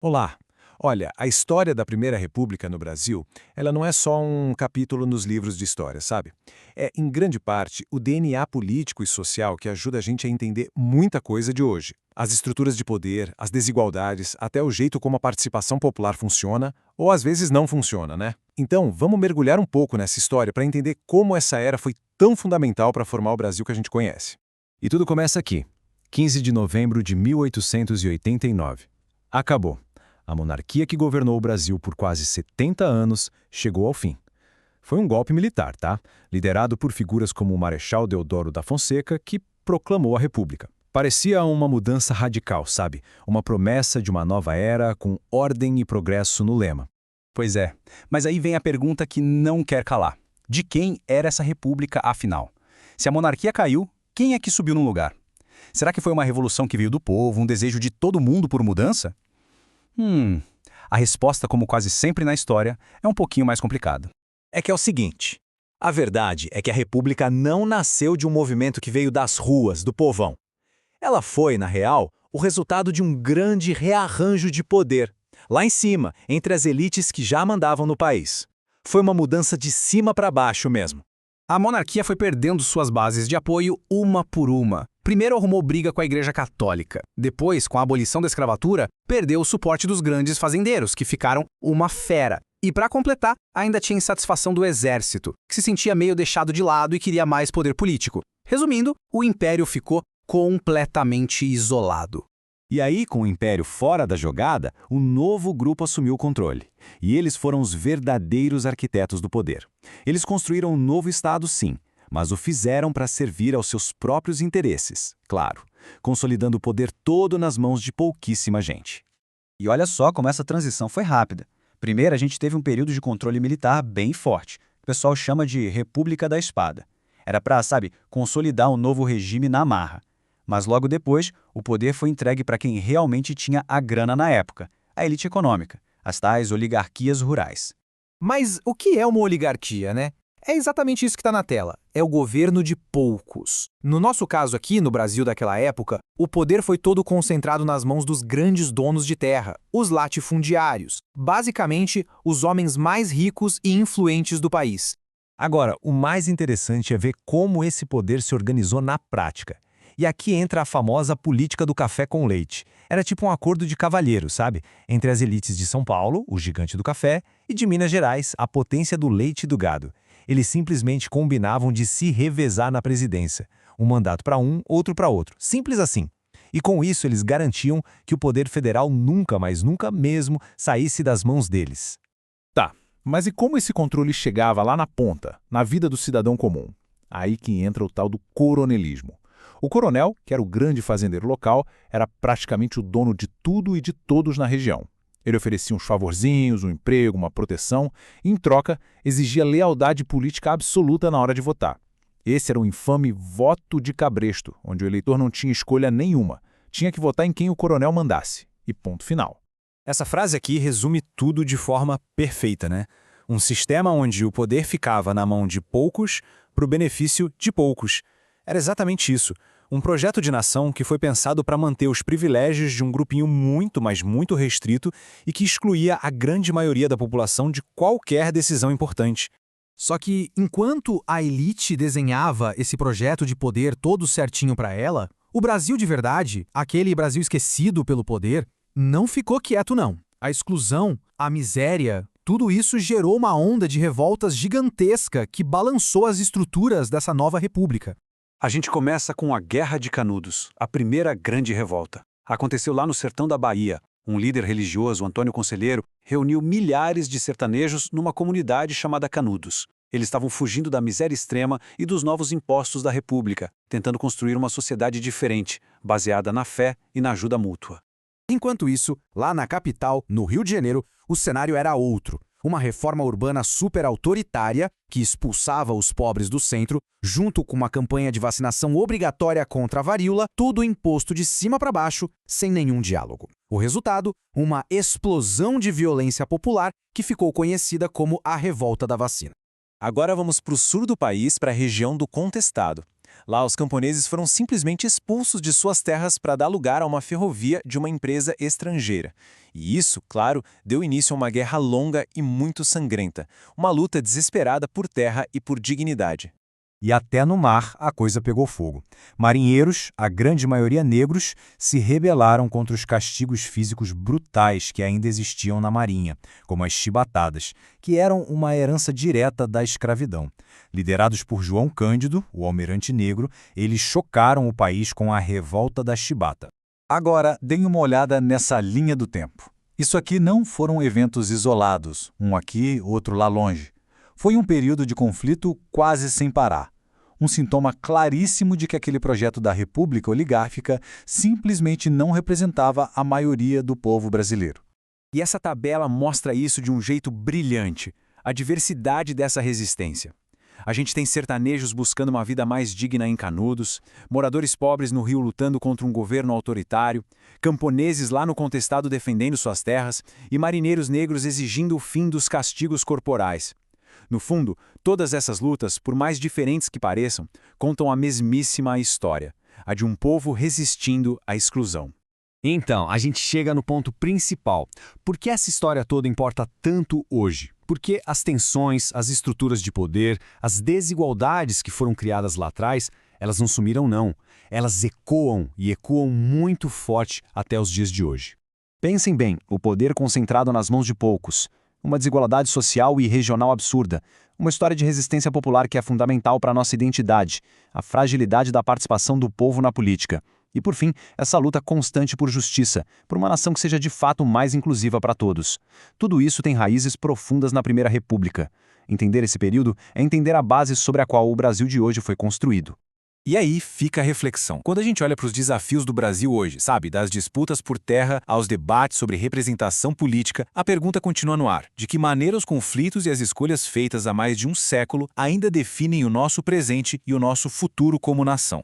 Olá! Olha, a história da Primeira República no Brasil, ela não é só um capítulo nos livros de história, sabe? É, em grande parte, o DNA político e social que ajuda a gente a entender muita coisa de hoje. As estruturas de poder, as desigualdades, até o jeito como a participação popular funciona, ou às vezes não funciona, né? Então, vamos mergulhar um pouco nessa história para entender como essa era foi tão fundamental para formar o Brasil que a gente conhece. E tudo começa aqui, 15 de novembro de 1889. Acabou. A monarquia que governou o Brasil por quase 70 anos chegou ao fim. Foi um golpe militar, tá? Liderado por figuras como o Marechal Deodoro da Fonseca, que proclamou a República. Parecia uma mudança radical, sabe? Uma promessa de uma nova era com ordem e progresso no lema. Pois é, mas aí vem a pergunta que não quer calar. De quem era essa república, afinal? Se a monarquia caiu, quem é que subiu no lugar? Será que foi uma revolução que veio do povo, um desejo de todo mundo por mudança? A resposta, como quase sempre na história, é um pouquinho mais complicada. É que é o seguinte, a verdade é que a República não nasceu de um movimento que veio das ruas, do povão. Ela foi, na real, o resultado de um grande rearranjo de poder, lá em cima, entre as elites que já mandavam no país. Foi uma mudança de cima para baixo mesmo. A monarquia foi perdendo suas bases de apoio uma por uma. Primeiro arrumou briga com a Igreja Católica. Depois, com a abolição da escravatura, perdeu o suporte dos grandes fazendeiros, que ficaram uma fera. E para completar, ainda tinha insatisfação do exército, que se sentia meio deixado de lado e queria mais poder político. Resumindo, o império ficou completamente isolado. E aí, com o Império fora da jogada, um novo grupo assumiu o controle. E eles foram os verdadeiros arquitetos do poder. Eles construíram um novo Estado, sim, mas o fizeram para servir aos seus próprios interesses, claro, consolidando o poder todo nas mãos de pouquíssima gente. E olha só como essa transição foi rápida. Primeiro, a gente teve um período de controle militar bem forte, que o pessoal chama de República da Espada. Era para, consolidar um novo regime na marra. Mas logo depois, o poder foi entregue para quem realmente tinha a grana na época, a elite econômica, as tais oligarquias rurais. Mas o que é uma oligarquia, né? É exatamente isso que está na tela. É o governo de poucos. No nosso caso aqui, no Brasil daquela época, o poder foi todo concentrado nas mãos dos grandes donos de terra, os latifundiários, basicamente os homens mais ricos e influentes do país. Agora, o mais interessante é ver como esse poder se organizou na prática. E aqui entra a famosa política do café com leite. Era tipo um acordo de cavalheiro, sabe? Entre as elites de São Paulo, o gigante do café, e de Minas Gerais, a potência do leite e do gado. Eles simplesmente combinavam de se revezar na presidência. Um mandato para um, outro para outro. Simples assim. E com isso eles garantiam que o poder federal nunca, mas nunca mesmo, saísse das mãos deles. Tá, mas e como esse controle chegava lá na ponta, na vida do cidadão comum? Aí que entra o tal do coronelismo. O coronel, que era o grande fazendeiro local, era praticamente o dono de tudo e de todos na região. Ele oferecia uns favorzinhos, um emprego, uma proteção, e, em troca, exigia lealdade política absoluta na hora de votar. Esse era o infame voto de cabresto, onde o eleitor não tinha escolha nenhuma. Tinha que votar em quem o coronel mandasse. E ponto final. Essa frase aqui resume tudo de forma perfeita, né? Um sistema onde o poder ficava na mão de poucos para o benefício de poucos. Era exatamente isso. Um projeto de nação que foi pensado para manter os privilégios de um grupinho muito, mas muito restrito e que excluía a grande maioria da população de qualquer decisão importante. Só que, enquanto a elite desenhava esse projeto de poder todo certinho para ela, o Brasil de verdade, aquele Brasil esquecido pelo poder, não ficou quieto não. A exclusão, a miséria, tudo isso gerou uma onda de revoltas gigantesca que balançou as estruturas dessa nova república. A gente começa com a Guerra de Canudos, a primeira grande revolta. Aconteceu lá no sertão da Bahia. Um líder religioso, Antônio Conselheiro, reuniu milhares de sertanejos numa comunidade chamada Canudos. Eles estavam fugindo da miséria extrema e dos novos impostos da República, tentando construir uma sociedade diferente, baseada na fé e na ajuda mútua. Enquanto isso, lá na capital, no Rio de Janeiro, o cenário era outro. Uma reforma urbana super autoritária que expulsava os pobres do centro, junto com uma campanha de vacinação obrigatória contra a varíola, tudo imposto de cima para baixo, sem nenhum diálogo. O resultado, uma explosão de violência popular que ficou conhecida como a Revolta da Vacina. Agora vamos para o sul do país, para a região do Contestado. Lá, os camponeses foram simplesmente expulsos de suas terras para dar lugar a uma ferrovia de uma empresa estrangeira. E isso, claro, deu início a uma guerra longa e muito sangrenta, uma luta desesperada por terra e por dignidade. E até no mar a coisa pegou fogo. Marinheiros, a grande maioria negros, se rebelaram contra os castigos físicos brutais que ainda existiam na marinha, como as chibatadas, que eram uma herança direta da escravidão. Liderados por João Cândido, o almirante negro, eles chocaram o país com a revolta da chibata. Agora, deem uma olhada nessa linha do tempo. Isso aqui não foram eventos isolados, um aqui, outro lá longe. Foi um período de conflito quase sem parar. Um sintoma claríssimo de que aquele projeto da República Oligárquica simplesmente não representava a maioria do povo brasileiro. E essa tabela mostra isso de um jeito brilhante, a diversidade dessa resistência. A gente tem sertanejos buscando uma vida mais digna em Canudos, moradores pobres no Rio lutando contra um governo autoritário, camponeses lá no Contestado defendendo suas terras e marinheiros negros exigindo o fim dos castigos corporais. No fundo, todas essas lutas, por mais diferentes que pareçam, contam a mesmíssima história, a de um povo resistindo à exclusão. Então, a gente chega no ponto principal. Por que essa história toda importa tanto hoje? Porque as tensões, as estruturas de poder, as desigualdades que foram criadas lá atrás, elas não sumiram não. Elas ecoam e ecoam muito forte até os dias de hoje. Pensem bem, o poder concentrado nas mãos de poucos. Uma desigualdade social e regional absurda. Uma história de resistência popular que é fundamental para a nossa identidade. A fragilidade da participação do povo na política. E, por fim, essa luta constante por justiça, por uma nação que seja de fato mais inclusiva para todos. Tudo isso tem raízes profundas na Primeira República. Entender esse período é entender a base sobre a qual o Brasil de hoje foi construído. E aí fica a reflexão. Quando a gente olha para os desafios do Brasil hoje, sabe, das disputas por terra aos debates sobre representação política, a pergunta continua no ar. De que maneira os conflitos e as escolhas feitas há mais de um século ainda definem o nosso presente e o nosso futuro como nação?